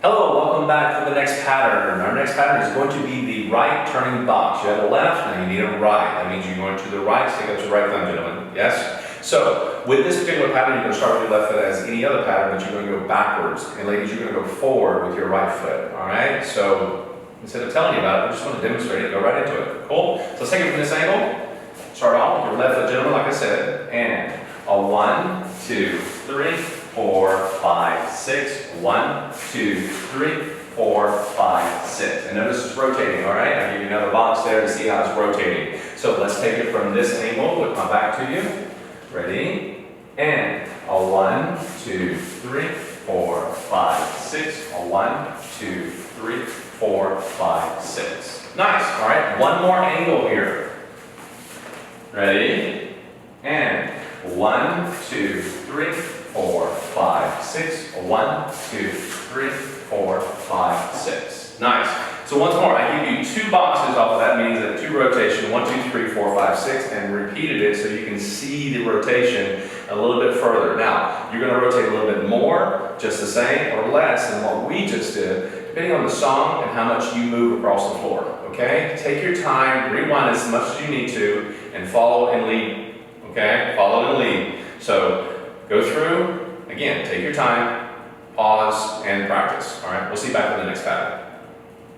Hello, welcome back to the next pattern. Our next pattern is going to be the right turning box. You have a left, now you need a right. That means you're going to the right, stick up your right thumb, gentlemen. Yes? So, with this particular pattern, you're going to start with your left foot as any other pattern, but you're going to go backwards. And ladies, you're going to go forward with your right foot. Alright? So, instead of telling you about it, we're just going to demonstrate it, go right into it. Cool? So let's take it from this angle. Start off with your left foot, gentlemen, like I said. And a 1, 2, 3, 4, 5, 6. 1, 2, 3, 4, 5, 6. And notice it's rotating, all right? I'll give you another box there to see how it's rotating. So let's take it from this angle with my back to you. Ready? And a 1, 2, 3, 4, 5, 6. A 1, 2, 3, 4, 5, 6. Nice, all right? One more angle here. Ready? And 1, 2, 3, 4, 5, 6. 1, 2, 3, 4, 5, 6. Nice. So once more, I give you two boxes off of that, means that two rotation, 1, 2, 3, 4, 5, 6, and repeated it so you can see the rotation a little bit further. Now, you're going to rotate a little bit more, just the same, or less than what we just did, depending on the song and how much you move across the floor. Okay? Take your time, rewind as much as you need to, and follow and lead. Okay? Follow and lead. So, go through, again, take your time, pause, and practice. Alright? We'll see you back in the next pattern.